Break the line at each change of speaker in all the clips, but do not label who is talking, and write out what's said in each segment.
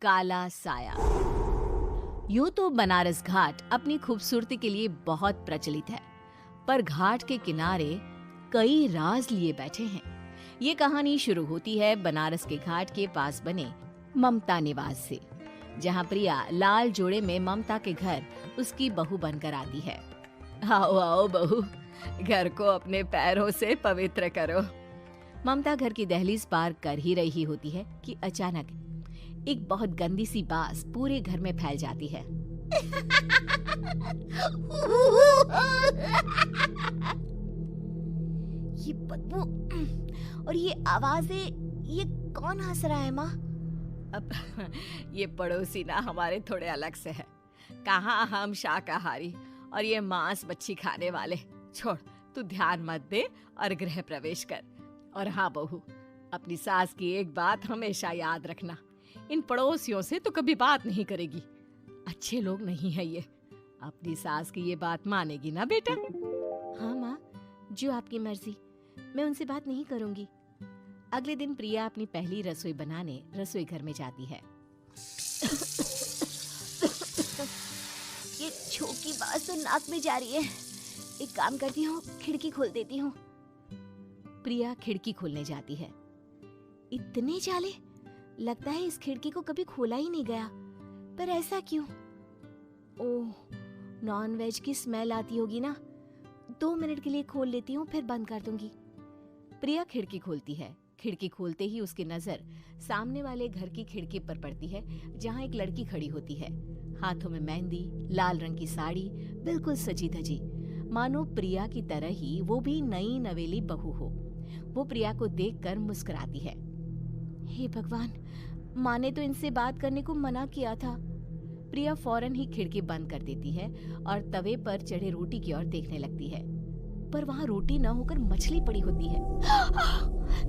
काला साया। यूं तो बनारस घाट अपनी खूबसूरती के लिए बहुत प्रचलित है, पर घाट के किनारे कई राज लिए बैठे हैं। ये कहानी शुरू होती है बनारस के घाट के पास बने ममता निवास से, जहां प्रिया लाल जोड़े में ममता के घर उसकी बहू बनकर आती है। आओ आओ बहू, घर को अपने पैरों से पवित्र करो। ममता घर की दहलीज पार कर ही रही होती है कि अचानक एक बहुत गंदी सी बास पूरे घर में फैल जाती है।
ये बदबू और ये आवाजें, ये कौन हंस रहा है माँ?
अब ये पड़ोसी ना हमारे थोड़े अलग से है। कहाँ हम शाकाहारी और ये मांस मच्छी खाने वाले। छोड़, तू ध्यान मत दे और गृह प्रवेश कर। और हाँ बहू, अपनी सास की एक बात हमेशा याद रखना, इन पड़ोसियों से तो कभी बात नहीं करेगी। अच्छे लोग नहीं है ये। अपनी सास की ये बात मानेगी ना बेटा?
हाँ माँ, जो आपकी मर्जी, मैं उनसे बात नहीं करूंगी।
अगले दिन प्रिया अपनी पहली रसोई बनाने रसोई घर में जाती है।
ये छोकी बात तो नाक में जा रही है। एक काम करती हूँ, खिड़की खोल देती हूँ।
प्रिया खिड़की खोलने जाती है।
इतने जाले, लगता है इस खिड़की को कभी खोला ही नहीं गया। पर ऐसा क्यों? ओह, नॉन वेज की स्मेल आती होगी ना। 2 मिनट के लिए खोल लेती हूँ, फिर बंद कर दूंगी।
प्रिया खिड़की खोलती है। खिड़की खोलते ही उसकी नजर सामने वाले घर की खिड़की पर पड़ती है, जहाँ एक लड़की खड़ी होती है। हाथों में मेहंदी, लाल रंग की साड़ी, बिल्कुल सजी धजी, मानो प्रिया की तरह ही वो भी नई नवेली बहू हो। वो प्रिया को देखकर मुस्कुराती है।
हे भगवान, माँ ने तो इनसे बात करने को मना किया था।
प्रिया फौरन ही खिड़की बंद कर देती है और तवे पर चढ़े रोटी की ओर देखने लगती है, पर वहाँ रोटी न होकर मछली पड़ी होती है।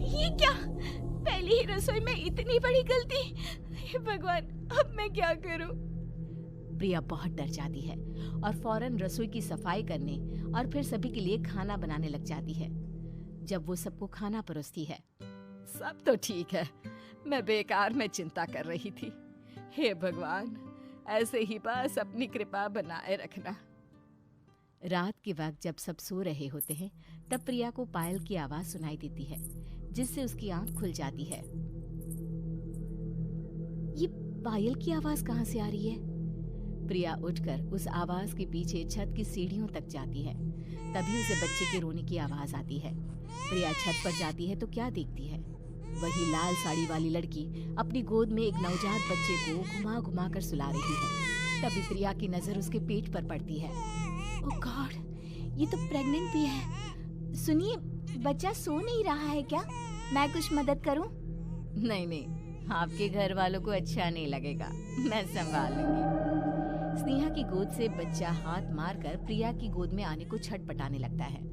ये क्या? पहली ही रसोई में इतनी बड़ी गलती! हे भगवान, अब मैं क्या करूं?
प्रिया बहुत डर जाती है और फौरन रसोई की सफाई करने और फिर सभी के लिए खाना बनाने लग जाती है। जब वो सबको खाना परोसती है, सब तो ठीक है, मैं बेकार में चिंता कर रही थी। हे भगवान, ऐसे ही बस अपनी कृपा बनाए रखना। रात के वक्त जब सब सो रहे होते हैं, तब प्रिया को पायल की आवाज सुनाई देती है, जिससे उसकी आंख खुल जाती है।
ये पायल की आवाज कहाँ से आ रही है?
प्रिया उठकर उस आवाज के पीछे छत की सीढ़ियों तक जाती है। तभी उसे बच्चे के रोने की आवाज आती है। प्रिया छत पर जाती है तो क्या देखती है? वही लाल साड़ी वाली लड़की अपनी गोद में एक नवजात बच्चे को घुमा घुमा कर सुला रही है। तभी प्रिया की नजर उसके पेट पर पड़ती है।
ओह गॉड, ये तो प्रेग्नेंट भी है। सुनिए, बच्चा सो नहीं रहा है क्या? मैं कुछ मदद करूं?
नहीं नहीं, आपके घर वालों को अच्छा नहीं लगेगा, मैं संभाल लूंगी। स्नेहा की गोद से बच्चा हाथ मारकर प्रिया की गोद में आने को छटपटाने लगता है।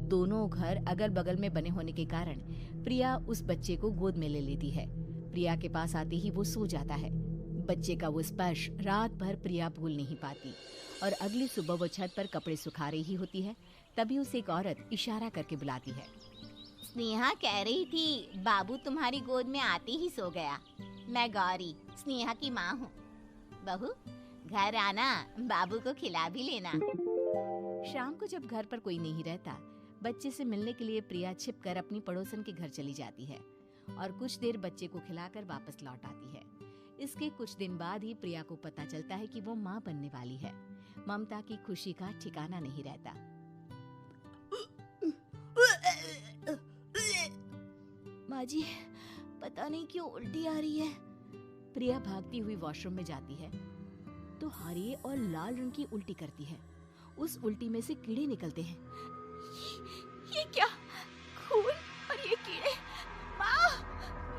दोनों घर अगल बगल में बने होने के कारण प्रिया उस बच्चे को गोद में ले लेती है। प्रिया के पास आते ही वो सो जाता है। बच्चे का वो स्पर्श रात भर प्रिया भूल नहीं पाती और अगली सुबह वो छत पर कपड़े सुखा रही होती है। तभी उसे एक औरत इशारा करके बुलाती है।
स्नेहा कह रही थी बाबू तुम्हारी गोद में आते ही सो गया। मैं गौरी, स्नेहा की माँ हूँ। बहू, घर आना, बाबू को खिला भी लेना।
शाम को जब घर पर कोई नहीं रहता, बच्चे से मिलने के लिए प्रिया छिपकर अपनी पड़ोसन के घर चली जाती है और कुछ देर बच्चे को खिलाकर वापस लौट आती है। इसके कुछ दिन बाद ही प्रिया को पता चलता है कि वो माँ बनने वाली है। ममता की खुशी का ठिकाना नहीं रहता।
माँ जी, पता नहीं क्यों उल्टी आ रही है।
प्रिया भागती हुई वॉशरूम में जाती है तो हरे और लाल रंग की उल्टी करती है। उस उल्टी में से कीड़े निकलते हैं।
ये क्या? खून और ये कीड़े! माँ!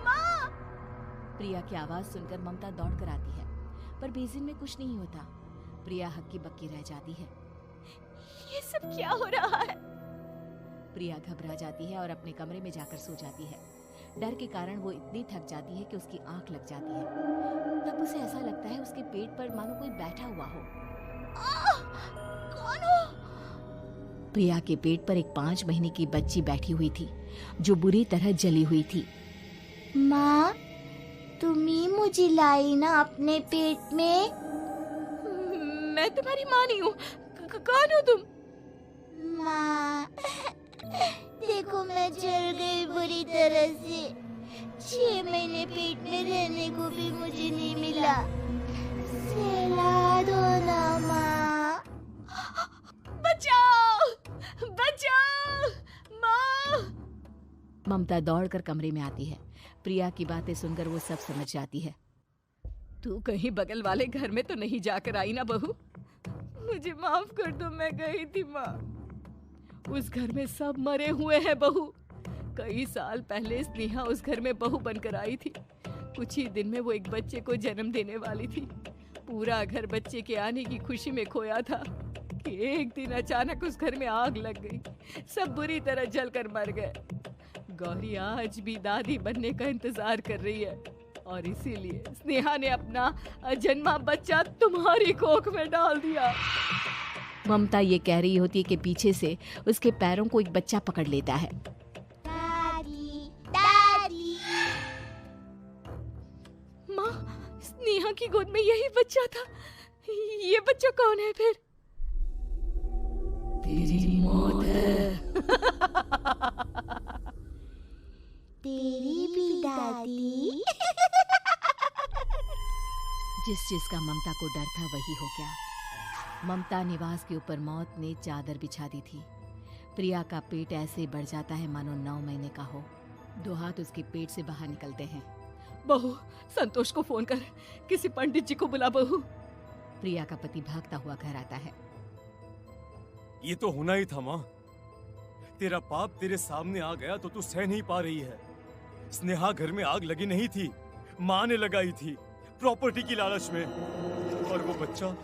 माँ!
प्रिया की आवाज सुनकर ममता दौड़ कर आती है, पर बेसिन में कुछ नहीं होता। प्रिया हक्की बक्की रह जाती है।
ये सब क्या हो रहा है?
प्रिया घबरा जाती है और अपने कमरे में जाकर सो जाती है। डर के कारण वो इतनी थक जाती है कि उसकी आंख लग जाती है। तब उसे ऐसा लगता है उसके पेट पर मानो कोई बैठा हुआ हो।
कौन हो?
प्रिया के पेट पर एक 5 महीने की बच्ची बैठी हुई थी, जो बुरी तरह जली हुई थी।
माँ, तुम ही मुझे लाई ना अपने पेट में।
मैं तुम्हारी माँ नहीं हूँ। कौन हो तुम?
माँ, देखो मैं जल गई बुरी तरह से। 6 महीने पेट में रहने को भी मुझे नहीं मिला। सहला दो ना माँ।
बचाओ, बचाओ, माँ। ममता दौड़कर कमरे में आती है। प्रिया की बातें सुनकर वो सब समझ जाती है। तू कहीं बगल वाले घर में तो नहीं जाकर आई ना बहू? मुझे माफ कर दो, मैं गई थी माँ। उस घर में सब मरे हुए हैं बहू। कई साल पहले स्नेहा उस घर में बहू बनकर आई थी। कुछ ही दिन में वो एक बच्चे को जन्म देने वाली थी। पूरा घर बच्चे के आने की खुशी में खोया था कि एक दिन अचानक उस घर में आग लग गई। सब बुरी तरह जलकर मर गए। गौरी आज भी दादी बनने का इंतजार कर रही है और इसीलिए स्नेहा ने अपना अजन्मा बच्चा तुम्हारी कोख में डाल दिया। ममता ये कह रही होती है कि पीछे से उसके पैरों को एक बच्चा पकड़ लेता है।
दादी, दादी।
माँ, स्नेहा की गोद में यही बच्चा था। ये बच्चा कौन है फिर? तेरी मौत है।
तेरी भी दादी।
जिस चीज का ममता को डर था वही हो गया। ममता निवास के ऊपर मौत ने चादर बिछा दी थी। प्रिया का पेट ऐसे बढ़ जाता है मानो 9 महीने का हो। 2 हाथ उसके पेट से बाहर निकलते हैं। बहू, संतोष को फोन कर, किसी पंडित जी को बुला बहू। प्रिया का पति भागता हुआ घर आता है।
ये तो होना ही था माँ। तेरा पाप तेरे सामने आ गया तो तू सह नहीं पा रही है। स्नेहा घर में आग लगी नहीं थी, माँ ने लगाई थी, प्रॉपर्टी की लालच में। और वो बच्चा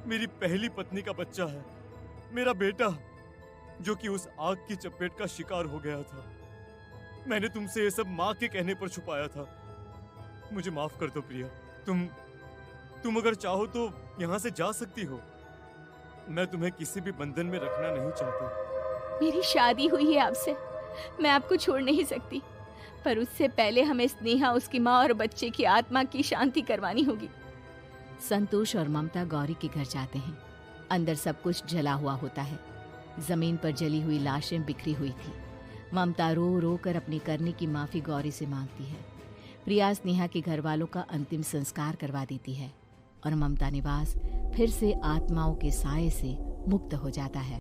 मेरी पहली पत्नी का बच्चा है, मेरा बेटा, जो कि उस आग की चपेट का शिकार हो गया था। मैंने तुमसे ये सब माँ के कहने पर छुपाया था। मुझे माफ कर दो प्रिया। तुम अगर चाहो तो यहाँ से जा सकती हो। मैं तुम्हें किसी भी बंधन में रखना नहीं चाहता।
मेरी शादी हुई है आपसे, मैं आपको छोड़ नहीं सकती, पर उससे पहले हमें स्नेहा, उसकी माँ और बच्चे की आत्मा की शांति करवानी होगी। संतोष और ममता गौरी के घर जाते हैं। अंदर सब कुछ जला हुआ होता है। जमीन पर जली हुई लाशें बिखरी हुई थी। ममता रो रो कर अपने करने की माफी गौरी से मांगती है। प्रिया स्नेहा के घर वालों का अंतिम संस्कार करवा देती है और ममता निवास फिर से आत्माओं के साए से मुक्त हो जाता है।